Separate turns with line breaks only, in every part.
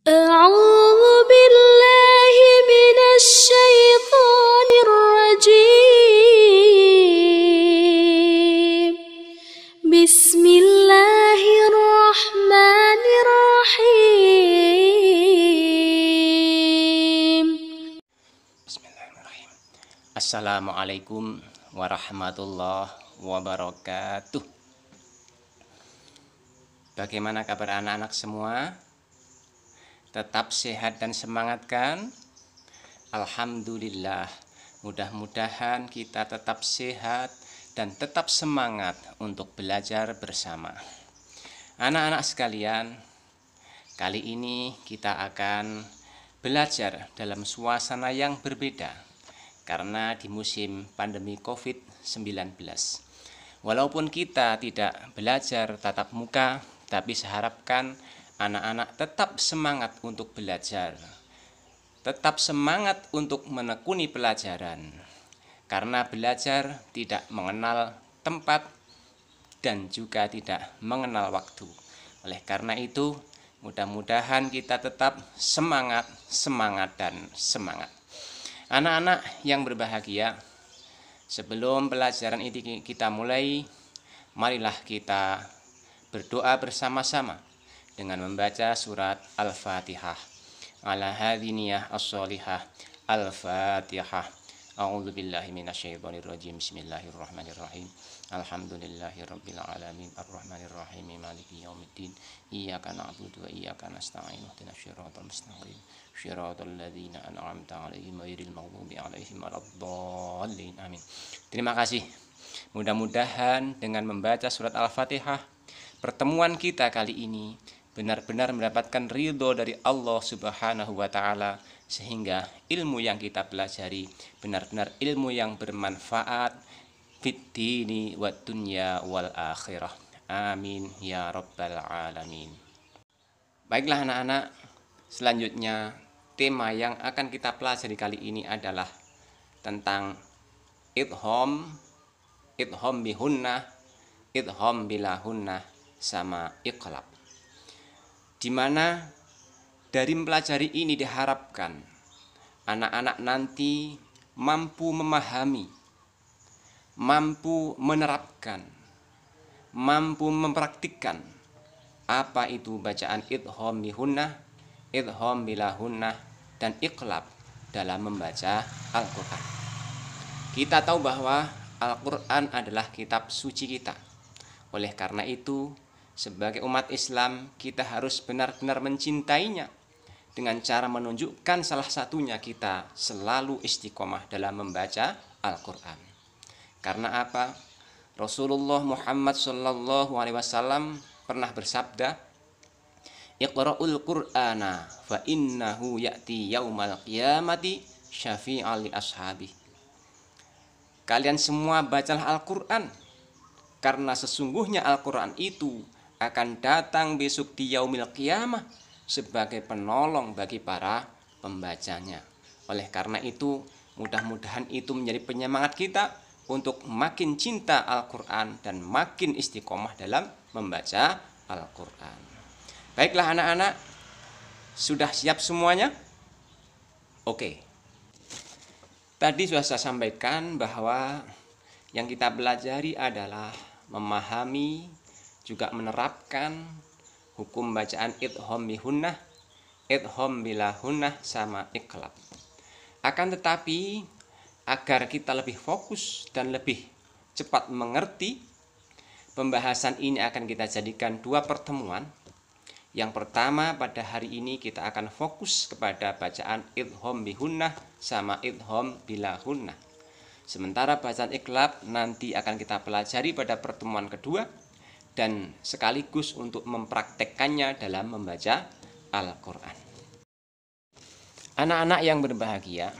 أعوذ بالله من الشيطان الرجيم بسم الله الرحمن الرحيم
Bismillahirrahmanirrahim. Assalamualaikum warahmatullahi wabarakatuh. Bagaimana kabar anak-anak semua? Tetap sehat dan semangat kan? Alhamdulillah. Mudah-mudahan kita tetap sehat dan tetap semangat untuk belajar bersama. Anak-anak sekalian, kali ini kita akan belajar dalam suasana yang berbeda karena di musim pandemi COVID-19. Walaupun kita tidak belajar tatap muka, tapi saya harapkan anak-anak tetap semangat untuk belajar, tetap semangat untuk menekuni pelajaran, karena belajar tidak mengenal tempat dan juga tidak mengenal waktu. Oleh karena itu, mudah-mudahan kita tetap semangat, dan semangat. Anak-anak yang berbahagia, sebelum pelajaran ini kita mulai, marilah kita berdoa bersama-sama dengan membaca surat Al-Fatihah. Ala hadiniyah as-solihah. Al-Fatihah. A'udzu billahi minasyaitonir rajim. Bismillahirrahmanirrahim. Alhamdulillahirabbil alamin arrahmanir rahim maliki yaumiddin. Iyyaka na'budu wa iyyaka nasta'in. Ihdinas siratal mustaqim. Shiratal ladzina an'amta 'alaihim ghairil maghdubi 'alaihim waladdallin. Amin. Terima kasih. Mudah-mudahan dengan membaca surat Al-Fatihah, pertemuan kita kali ini benar-benar mendapatkan ridho dari Allah Subhanahu wa Ta'ala, sehingga ilmu yang kita pelajari benar-benar ilmu yang bermanfaat fid dini wad dunya wal akhirah. Amin ya rabbal alamin. Baiklah anak-anak, selanjutnya tema yang akan kita pelajari kali ini adalah tentang idgham bihunnah, idgham bilahunnah, sama iqlab. Di mana dari mempelajari ini diharapkan anak-anak nanti mampu memahami, mampu menerapkan, mampu mempraktikkan apa itu bacaan idgham bihunnah, idgham bilahunnah, dan iqlab dalam membaca Al-Quran. Kita tahu bahwa Al-Quran adalah kitab suci kita. Oleh karena itu, sebagai umat Islam, kita harus benar-benar mencintainya dengan cara menunjukkan salah satunya kita selalu istiqomah dalam membaca Al-Quran. Karena apa? Rasulullah Muhammad SAW pernah bersabda, Iqra'ul Qur'ana fa innahu ya'ti yaumal qiyamati syafi'al li ashabi. Kalian semua bacalah Al-Quran, karena sesungguhnya Al-Quran itu akan datang besok di yaumil qiyamah sebagai penolong bagi para pembacanya. Oleh karena itu, mudah-mudahan itu menjadi penyemangat kita untuk makin cinta Al-Quran dan makin istiqomah dalam membaca Al-Quran. Baiklah anak-anak, sudah siap semuanya? Oke. Tadi sudah saya sampaikan bahwa yang kita pelajari adalah memahami, juga menerapkan hukum bacaan idgham bihunnah, idgham bilahunnah, sama iqlab. Akan tetapi, agar kita lebih fokus dan lebih cepat mengerti, pembahasan ini akan kita jadikan dua pertemuan. Yang pertama, pada hari ini kita akan fokus kepada bacaan idgham bihunnah sama idgham bilahunnah. Sementara bacaan iqlab nanti akan kita pelajari pada pertemuan kedua, dan sekaligus untuk mempraktekkannya dalam membaca Al-Quran. Anak-anak yang berbahagia,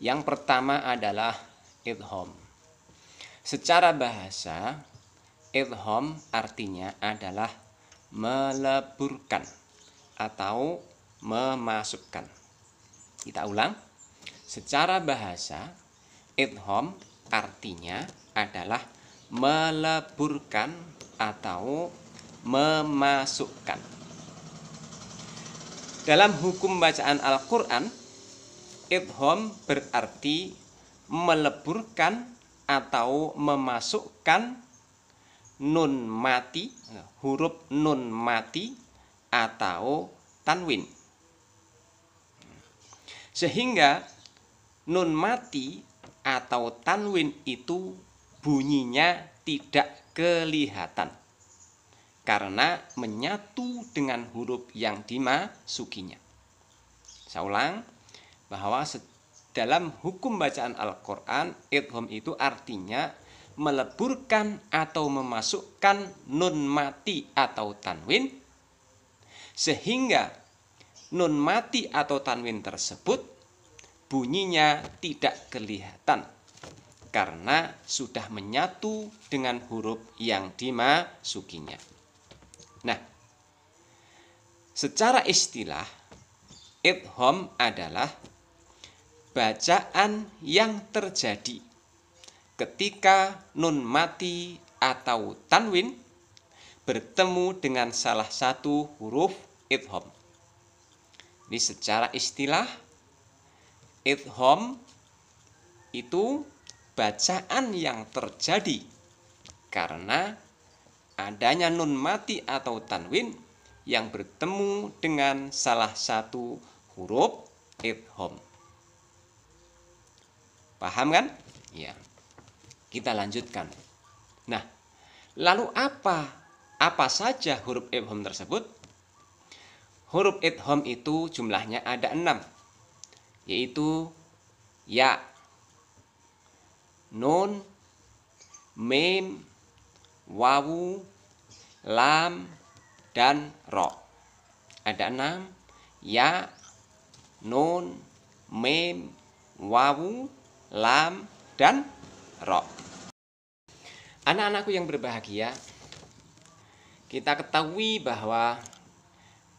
yang pertama adalah idgham. Secara bahasa, idgham artinya adalah meleburkan atau memasukkan. Kita ulang. Secara bahasa, idgham artinya adalah meleburkan atau memasukkan. Dalam hukum bacaan Al-Quran, idgham berarti meleburkan atau memasukkan nun mati, huruf nun mati atau tanwin. Sehingga nun mati atau tanwin itu bunyinya tidak kelihatan karena menyatu dengan huruf yang dimasukinya. Saya ulang bahwa dalam hukum bacaan Al-Quran, idgham itu artinya meleburkan atau memasukkan nun mati atau tanwin, sehingga nun mati atau tanwin tersebut bunyinya tidak kelihatan karena sudah menyatu dengan huruf yang dimasukinya. Nah, secara istilah, idgham adalah bacaan yang terjadi ketika nun mati atau tanwin bertemu dengan salah satu huruf idgham. Ini secara istilah, idgham itu bacaan yang terjadi karena adanya nun mati atau tanwin yang bertemu dengan salah satu huruf idgham. Paham kan? Ya. Kita lanjutkan. Nah, lalu apa saja huruf idgham tersebut? Huruf idgham itu jumlahnya ada 6, yaitu ya, nun, mim, wawu, lam, dan ro. Ada 6, ya, nun, mim, wawu, lam, dan ro. Anak-anakku yang berbahagia, kita ketahui bahwa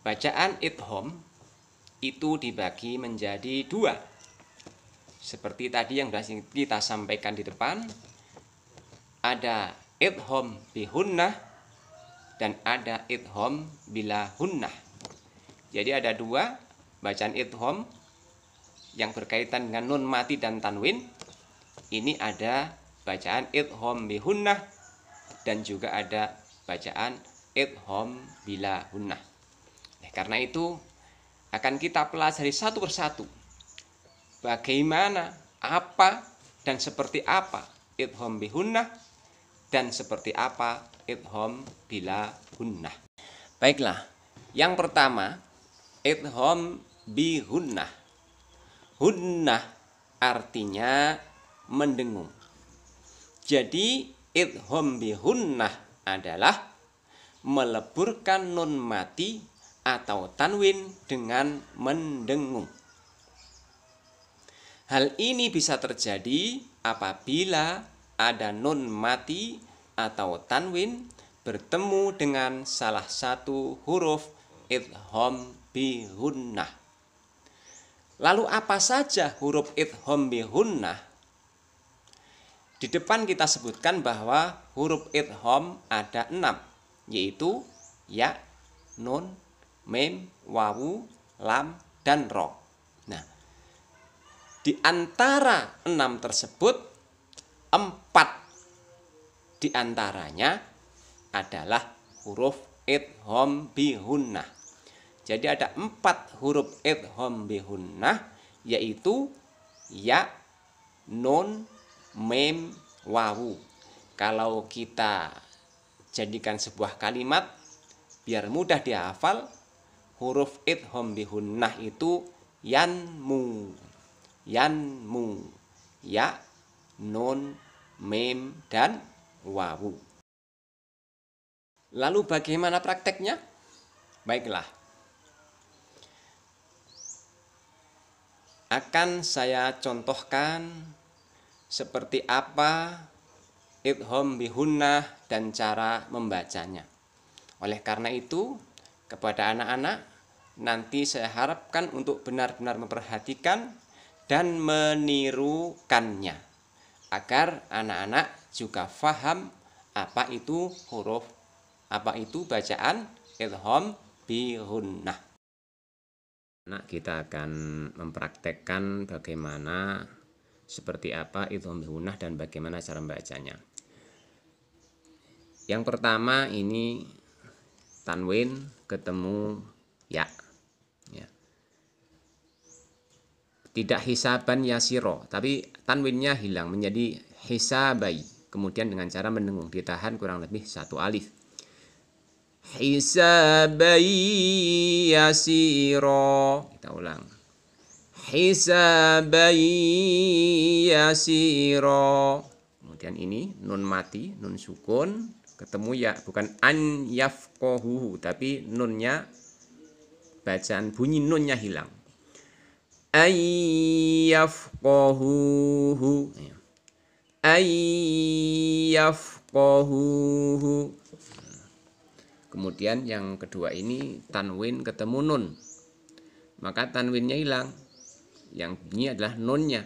bacaan idgham itu dibagi menjadi 2. Seperti tadi yang sudah kita sampaikan di depan, ada idgham bihunnah dan ada idgham bila hunnah. Jadi ada 2 bacaan idgham yang berkaitan dengan nun mati dan tanwin. Ini ada bacaan idgham bihunnah dan juga ada bacaan idgham bila hunnah. Karena itu akan kita pelajari satu persatu bagaimana, apa, dan seperti apa idgham bihunnah dan seperti apa idgham bila hunnah. Baiklah, yang pertama idgham bihunnah. Hunnah artinya mendengung. Jadi idgham bihunnah adalah meleburkan nun mati atau tanwin dengan mendengung. Hal ini bisa terjadi apabila ada nun mati atau tanwin bertemu dengan salah satu huruf idgham bihunnah. Lalu apa saja huruf idgham bihunnah? Di depan kita sebutkan bahwa huruf idgham ada 6, yaitu ya, nun, mim, wawu, lam, dan ro. Nah, di antara 6 tersebut, 4 di antaranya adalah huruf idgham bihunnah. Jadi ada 4 huruf idgham bihunnah, yaitu ya, nun, mim, wawu. Kalau kita jadikan sebuah kalimat biar mudah dihafal, huruf idgham bihunnah itu yanmu, yanmu, ya, nun, mim, dan wawu. Lalu bagaimana prakteknya? Baiklah, akan saya contohkan seperti apa idgham bihunnah dan cara membacanya. Oleh karena itu, kepada anak-anak, nanti saya harapkan untuk benar-benar memperhatikan dan menirukannya, agar anak-anak juga faham apa itu bacaan idgham bihunnah. Nah, kita akan mempraktekkan bagaimana seperti apa idgham bihunah dan bagaimana cara membacanya. Yang pertama ini tanwin ketemu ya. Ya. Tidak hisaban yasiro, tapi tanwinnya hilang menjadi hisabai. Kemudian dengan cara mendengung ditahan kurang lebih 1 alif. Hisabai yasiro. Kita ulang. Hisabai yasiro. Kemudian ini nun mati, nun sukun, ketemu ya, bukan an yafqahu, tapi nunnya bacaan bunyi nunnya hilang. Ayyafqahuhu. Ayyafqahuhu. Kemudian yang kedua ini tanwin ketemu nun. Maka tanwinnya hilang. Yang bunyi adalah nunnya.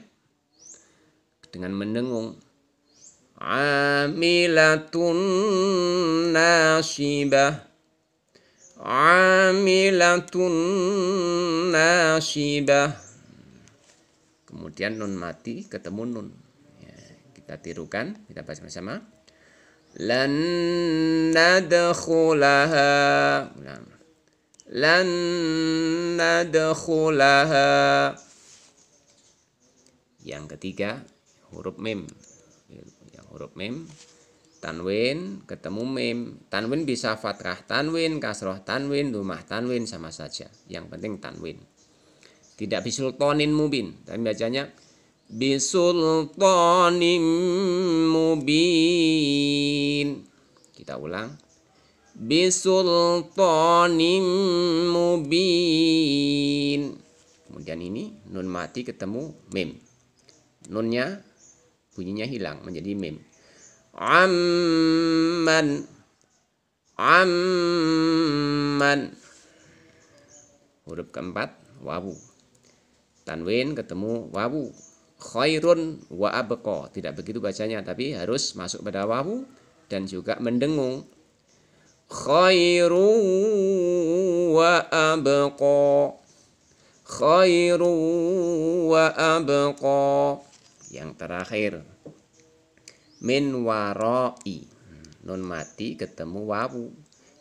Dengan mendengung. Amilatun nasibah. Amilatun nasibah. Kemudian nun mati ketemu nun. Ya, kita tirukan, kita baca bersama. Lan nadkhulaha. Lan nadkhulaha. Yang ketiga huruf mim. Yang huruf mim tanwin ketemu mim. Tanwin bisa fathah tanwin, kasroh tanwin, dhammah tanwin, sama saja. Yang penting tanwin. Tidak bisultanin mubin, tapi bacanya bisultanim mubin. Kita ulang. Bisultanim mubin. Kemudian ini nun mati ketemu mim. Nunnya bunyinya hilang menjadi mim. Amman. Amman. Huruf keempat wawu. Tanwin ketemu wawu. Khairun wa abqa. Tidak begitu bacanya, tapi harus masuk pada wawu dan juga mendengung. Khairu wa abqa. Khairu wa abqa. Yang terakhir min warai. Nun mati ketemu wawu.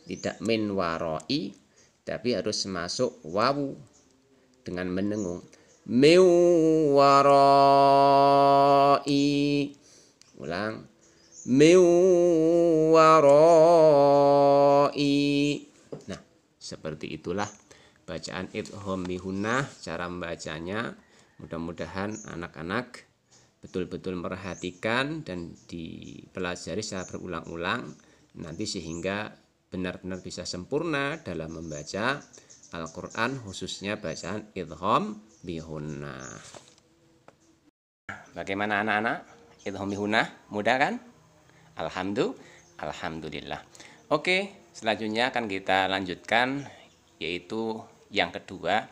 Tidak min warai, tapi harus masuk wawu dengan mendengung. Min warai. Ulang. Min warai. Nah, seperti itulah bacaan idgham bihunah, cara membacanya. Mudah-mudahan anak-anak betul-betul memperhatikan dan dipelajari secara berulang-ulang nanti sehingga benar-benar bisa sempurna dalam membaca Al-Quran, khususnya bacaan idgham bihunah. Bagaimana anak-anak? Idgham bihunah mudah kan? Alhamdulillah. Oke, selanjutnya akan kita lanjutkan, yaitu yang kedua,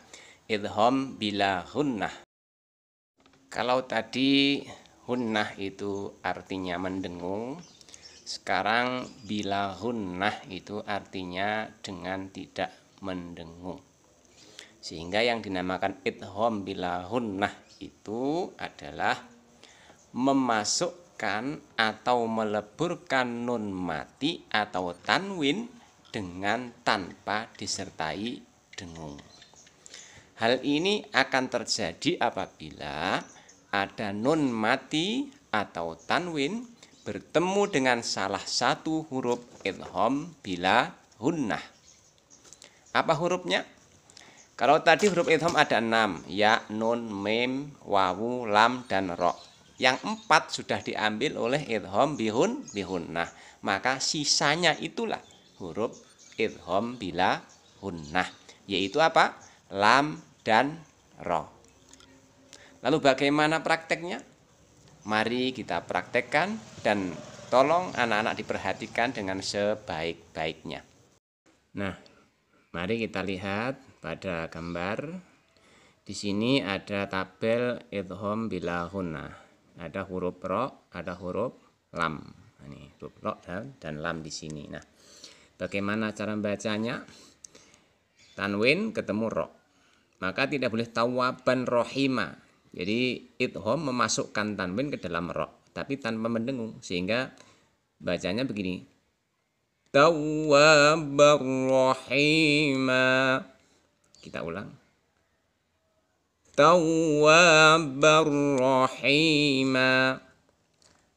idgham bila hunnah. Kalau tadi hunnah itu artinya mendengung, sekarang bila hunnah itu artinya dengan tidak mendengung. Sehingga yang dinamakan idgham bila hunnah itu adalah memasukkan atau meleburkan nun mati atau tanwin dengan tanpa disertai dengung. Hal ini akan terjadi apabila ada nun mati atau tanwin bertemu dengan salah satu huruf idgham bila hunnah. Apa hurufnya? Kalau tadi huruf idgham ada 6, ya, nun, mim, wawu, lam, dan ro. Yang 4 sudah diambil oleh idgham bihunnah. Maka sisanya itulah huruf idgham bila hunnah, yaitu apa? Lam dan ro. Lalu bagaimana prakteknya? Mari kita praktekkan dan tolong anak-anak diperhatikan dengan sebaik-baiknya. Nah, mari kita lihat pada gambar. Di sini ada tabel idgham bila hunnah. Ada huruf ro, ada huruf lam. Ini huruf ro dan lam di sini. Nah, bagaimana cara membacanya? Tanwin ketemu ro. maka tidak boleh tawaban rohima. Jadi idgham memasukkan tanwin ke dalam ro, tapi tanpa mendengung, sehingga bacanya begini. Tawwabar rahima. Kita ulang. Tawwabar rahima.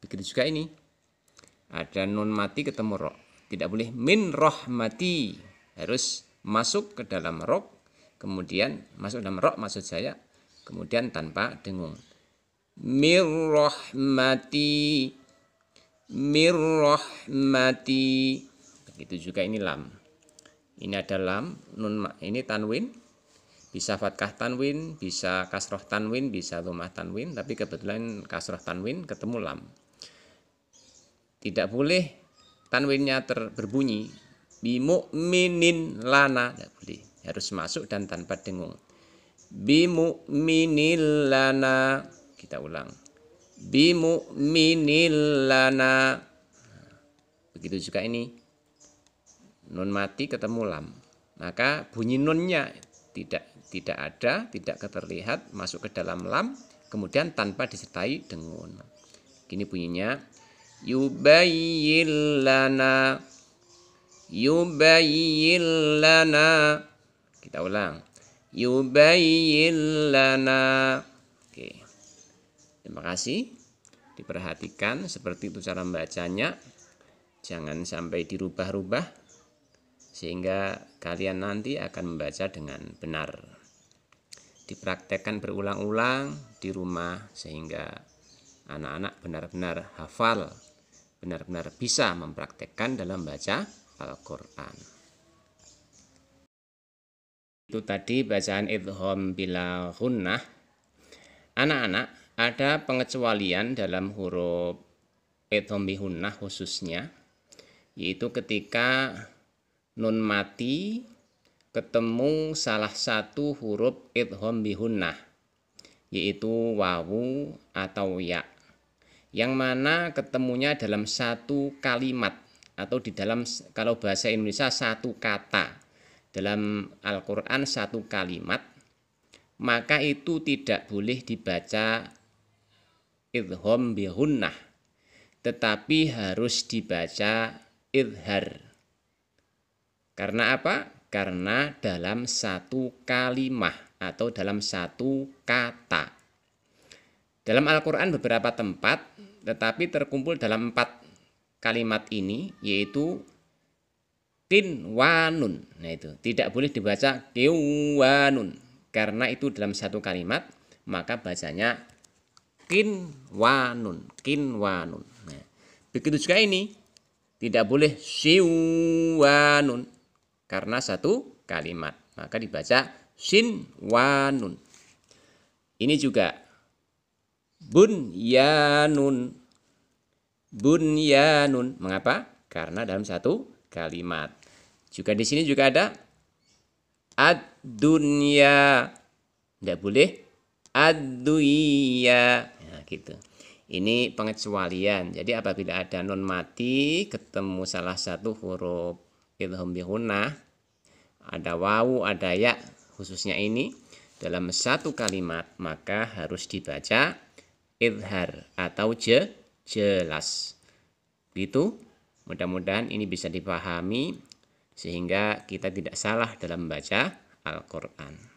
Begitu juga ini. Ada nun mati ketemu ro. Tidak boleh min rahmati. Harus masuk ke dalam ro, kemudian masuk dalam ro maksud saya, kemudian tanpa dengung. Mir rahmati. Mir rahmati. Begitu juga ini lam. Ini ada lam, nun ini tanwin. Bisa fathah tanwin, bisa kasroh tanwin, bisa dhammah tanwin, tapi kebetulan kasroh tanwin ketemu lam. Tidak boleh tanwinnya berbunyi bimu'minin lana, tidak boleh. Harus masuk dan tanpa dengung. Bimu'minil lana. Kita ulang. Bimu'minil lana. Begitu juga ini. Nun mati ketemu lam. Maka bunyi nunnya tidak ada, tidak terlihat, masuk ke dalam lam, kemudian tanpa disertai dengung. Gini bunyinya. Yubayyin lana. Yubayyin lana. Kita ulang. Yubayyin lana. Oke. Terima kasih. Diperhatikan seperti itu cara membacanya. Jangan sampai dirubah-rubah, sehingga kalian nanti akan membaca dengan benar. Dipraktekkan berulang-ulang di rumah, sehingga anak-anak benar-benar hafal, benar-benar bisa mempraktekkan dalam baca Al-Quran. Itu tadi bacaan idgham bila ghunnah. Anak-anak, ada pengecualian dalam huruf idgham bi ghunnah khususnya, yaitu ketika nun mati ketemu salah satu huruf idgham bi ghunnah, yaitu wawu atau ya, yang mana ketemunya dalam satu kalimat, atau di dalam, kalau bahasa Indonesia, satu kata. Dalam Al-Quran satu kalimat, maka itu tidak boleh dibaca idgham bi ghunnah, tetapi harus dibaca idhar. Karena apa? Karena dalam satu kalimah atau dalam satu kata. Dalam Al-Quran beberapa tempat, tetapi terkumpul dalam 4 kalimat ini, yaitu qinwanun. Nah itu, tidak boleh dibaca qinwanun. Karena itu dalam satu kalimat, maka bacanya qinwanun. Qinwanun. Nah, begitu juga ini. Tidak boleh siwanun. Karena satu kalimat, maka dibaca sinwanun. Ini juga bunyanun. Bunyanun. Mengapa? Karena dalam satu kalimat. Juga di sini juga ada ad-dunya. Tidak boleh ad-duya. Nah, gitu. Ini pengecualian. Jadi apabila ada nun mati ketemu salah satu huruf idgham bi ghunnah, ada wawu, ada ya, khususnya ini dalam satu kalimat, maka harus dibaca idhar atau jelas. Begitu. Mudah-mudahan ini bisa dipahami sehingga kita tidak salah dalam membaca Al-Quran.